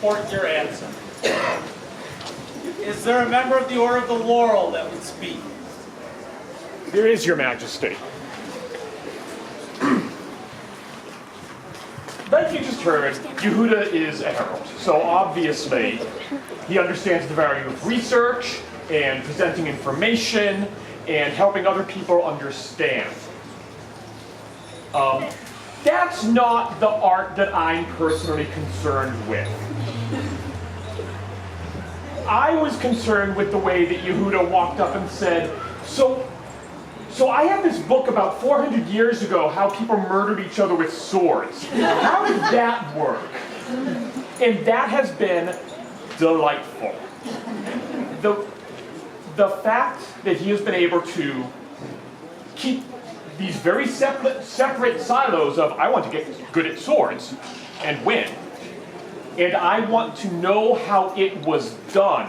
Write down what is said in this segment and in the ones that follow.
report your answer. Is there a member of the Order of the Laurel that would speak? There is, Your Majesty. Like you just heard, Yehuda is a herald, so obviously he understands the value of research and presenting information and helping other people understand. That's not the art that I'm personally concerned with. I was concerned with the way that Yehuda walked up and said, So I have this book about 400 years ago, how people murdered each other with swords. How did that work? And that has been delightful. The fact that he has been able to keep these very separate silos of, I want to get good at swords and win. And I want to know how it was done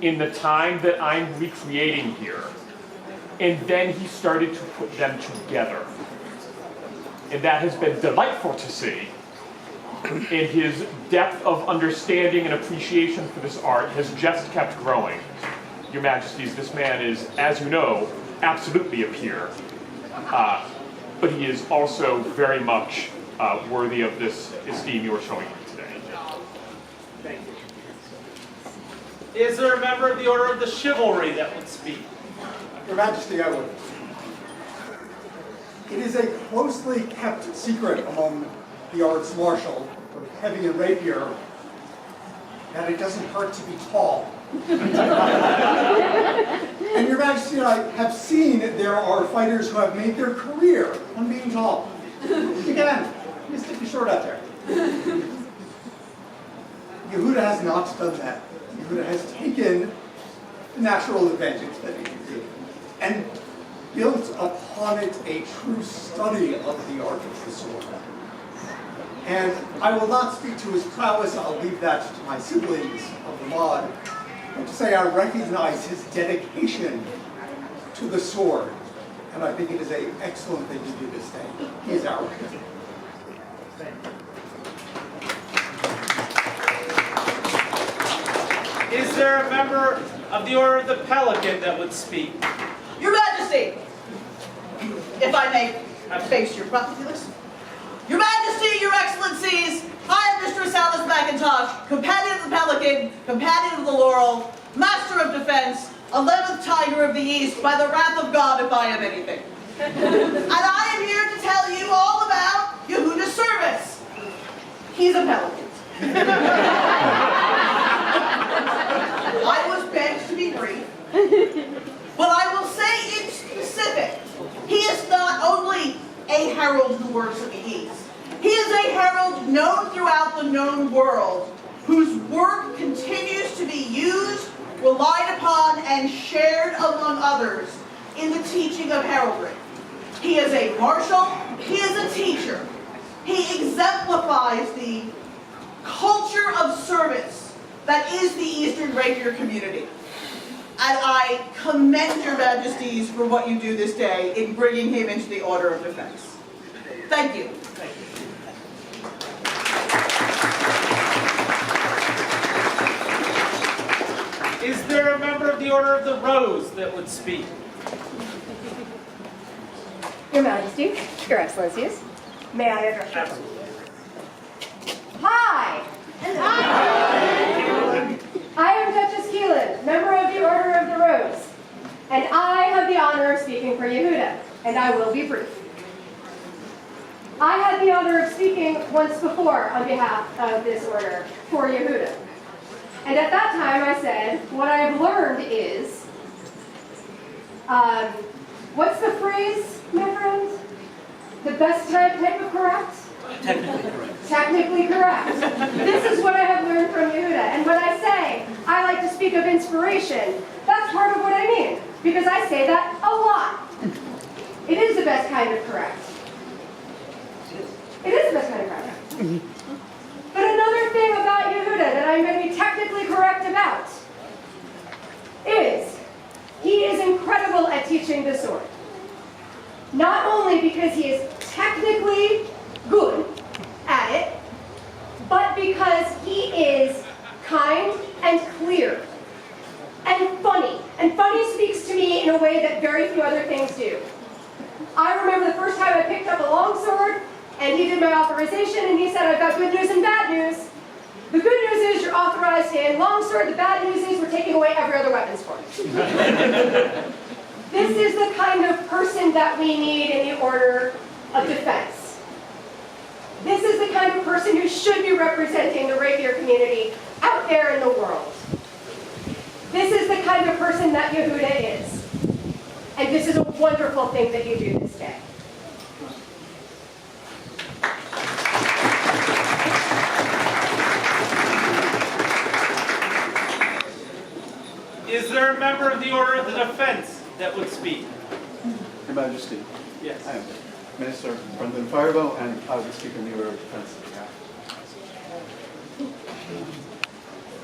in the time that I'm recreating here. And then he started to put them together. And that has been delightful to see. And his depth of understanding and appreciation for this art has just kept growing. Your Majesties, this man is, as you know, absolutely a peer. But he is also very much worthy of this esteem you are showing him today. Thank you. Is there a member of the Order of the Chivalry that would speak? Your Majesty, I would. It is a closely kept secret among the arts martial, both heavy and rapier, that it doesn't hurt to be tall. And Your Majesty and I have seen there are fighters who have made their career on being tall. Again, you stick your sword out there. Yehuda has not done that. Yehuda has taken the natural advantage that he can do and built upon it a true study of the art of the sword. And I will not speak to his prowess, I'll leave that to my siblings of the mod, but to say I recognize his dedication to the sword, and I think it is an excellent thing to do this day. He is our king. Is there a member of the Order of the Pelican that would speak? Your Majesty, if I may face your properties. Your Majesty, Your Excellencies, I am Mistress Alice McIntosh, Companion of the Pelican, Companion of the Laurel, Master of Defense, 11th Tiger of the East, by the wrath of God if I am anything. And I am here to tell you all about Yehuda's service. He's a pelican. I was begged to be brief, but I will say in specific, he is not only a herald who works at the East. He is a herald known throughout the known world, whose work continues to be used, relied upon, and shared among others in the teaching of heraldry. He is a marshal, he is a teacher. He exemplifies the culture of service that is the Eastern Rapier community. And I commend Your Majesties for what you do this day in bringing him into the Order of Defense. Thank you. Is there a member of the Order of the Rose that would speak? Your Majesty, Your Excellencies, may I address you? Hi! And I am Duchess Keelan, member of the Order of the Rose, and I have the honor of speaking for Yehuda, and I will be brief. I had the honor of speaking once before on behalf of this order for Yehuda. And at that time I said, what I've learned is, what's the phrase, my friend? The best type of correct? Technically correct. Technically correct. This is what I have learned from Yehuda. And when I say I like to speak of inspiration, that's part of what I mean. Because I say that a lot. It is the best kind of correct. It is the best kind of correct. But another thing about Yehuda that I'm going to be technically correct about is he is incredible at teaching the sword. Not only because he is technically good at it, but because he is And funny speaks to me in a way that very few other things do. I remember the first time I picked up a longsword, and he did my authorization, and he said, I've got good news and bad news. The good news is you're authorized in longsword. The bad news is we're taking away every other weapons for you. This is the kind of person that we need in the order of defense. This is the kind of person who should be representing the rapier community out there in the world. This is the kind of person that Yehuda is. And this is a wonderful thing that you do this day. Is there a member of the Order of the Defense that would speak? Your Majesty, Yes. I am Minister Brendan Firebow, and I will speak in the Order of Defense.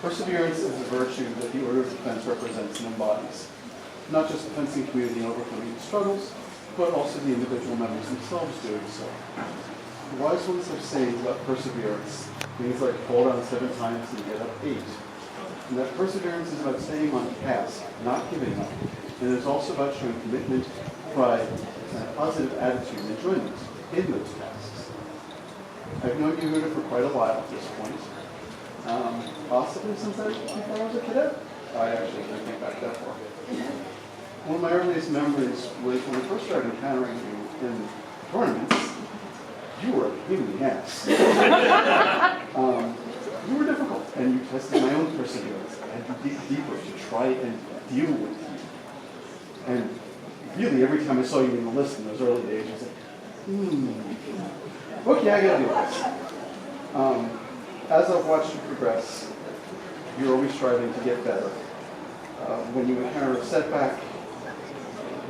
Perseverance is a virtue that the Order of Defense represents and embodies, not just the fencing community in overcoming its struggles, but also the individual members themselves doing so. The wise ones have sayings about perseverance, things like fall down 7 times and get up 8. And that perseverance is about staying on task, not giving up. And it's also about showing commitment, pride, and a positive attitude and enjoyment in those tasks. I've known Yehuda for quite a while at this point. Possibly since I was a cadet. I actually came back that far. One of my earliest memories was when I first started encountering you in tournaments. You were a pain in the ass. You were difficult, and you tested my own perseverance. I had to dig deeper to try and deal with you. And really, every time I saw you in the list in those early days, I was like, okay, I gotta do this. As I've watched you progress, you're always striving to get better. When you encounter a setback,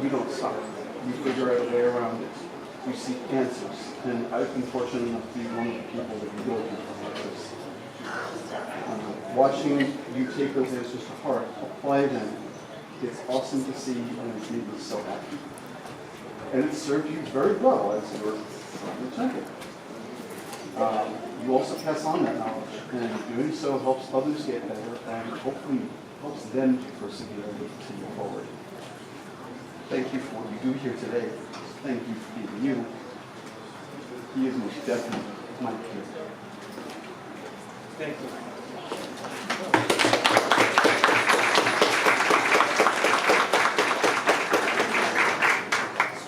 you don't stop. You figure out a way around it. You seek answers. And I've been fortunate enough to be one of the people that you go to for answers. Watching you take those answers to heart, apply them, it's awesome to see, and it's made me so happy. And it served you very well as your champion. You also pass on that knowledge, and doing so helps others get better, and hopefully helps them to persevere and continue forward. Thank you for what you do here today. Thank you for being you. He is most definitely my peer. Thank you.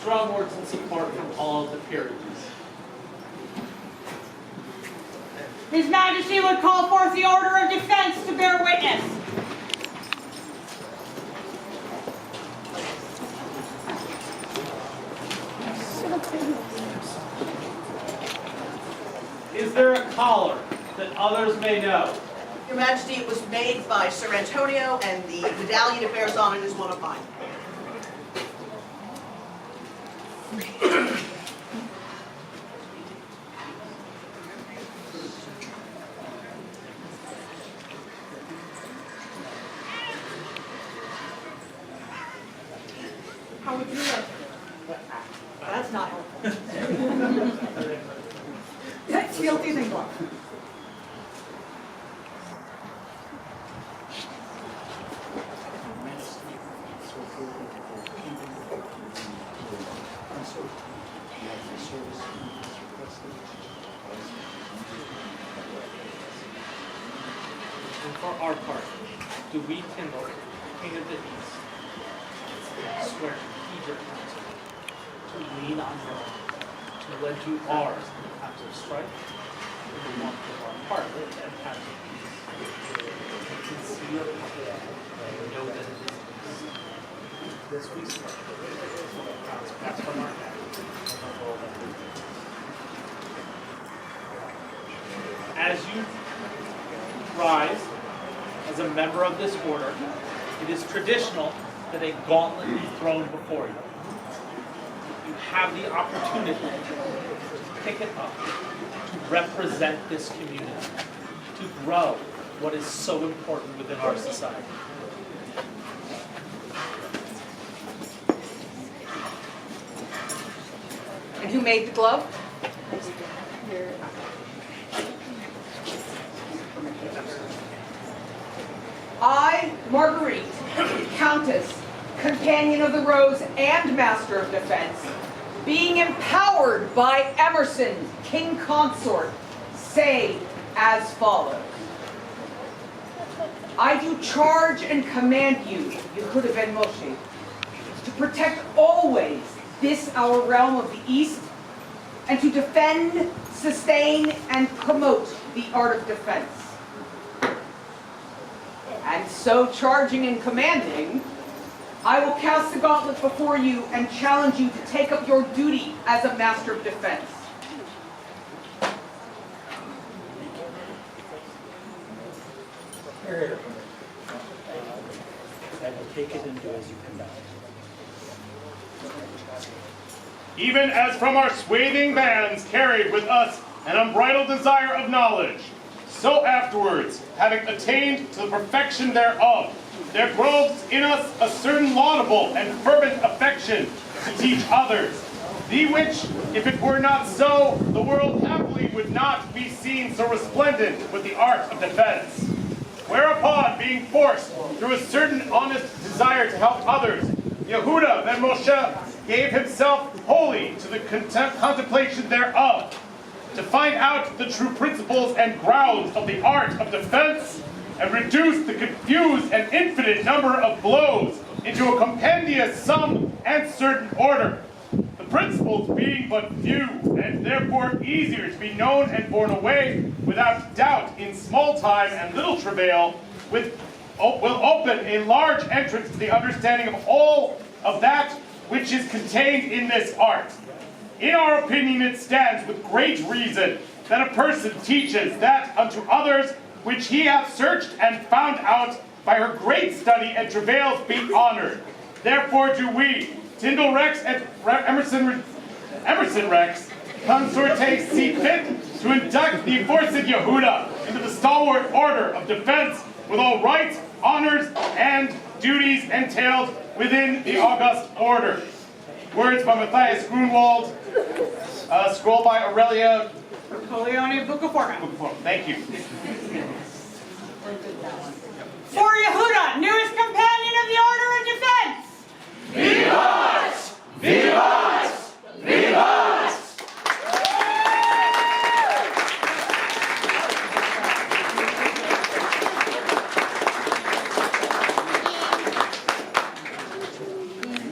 Strong words and support from all of the peerages. His Majesty would call forth the Order of Defense to bear witness. Is there a collar that others may know? Your Majesty, it was made by Sir Antonio, and the medallion it bears on it is one of mine. How would you like? That's not helpful. That's guilty than glove. And for our part, do we kindle King of the East, swear to heed your counsel, to lean on your own, to lend you ours in times of strife, in the warmth of our heart and times of peace, to conceal and know that it is peace. This we swear, crowns pass from our neck, and our world that as you rise as a member of this order, it is traditional that a gauntlet be thrown before you. You have the opportunity to pick it up, to represent this community, to grow what is so important within our society. And who made the glove? I, Marguerite, Countess Companion of the Rose and Master of Defense, being empowered by Emerson, King Consort, say as follows. I do charge and command you, Yehuda ben Moshe, to protect always this our realm of the East, and to defend, sustain, and promote the art of defense. And so charging and commanding, I will cast the gauntlet before you and challenge you to take up your duty as a master of defense. Here. I will take it and do as you command. Even as from our swathing bands carried with us an unbridled desire of knowledge, so afterwards, having attained to the perfection thereof, there grows in us a certain laudable and fervent affection to teach others, the which, if it were not so, the world happily would not be seen so resplendent with the art of defense. Whereupon, being forced through a certain honest desire to help others, Yehuda ben Moshe gave himself wholly to the contemplation thereof, to find out the true principles and grounds of the art of defense, and reduce the confused and infinite number of blows into a compendious sum and certain order, the principles being but few, and therefore easier to be known and borne away without doubt in small time and little travail, will open a large entrance to the understanding of all of that which is contained in this art. In our opinion, it stands with great reason that a person teaches that unto others which he hath searched and found out by her great study and travails be honored. Therefore do we, Tyndall Rex and Emerson Rex, consorte see fit to induct the aforesaid Yehuda into the stalwart order of defense with all rights, honors, and duties entailed within the august order. Words by Matthias Grunwald, scroll by Aurelia Napoleone, Book of Format. Thank you. For Yehuda, newest companion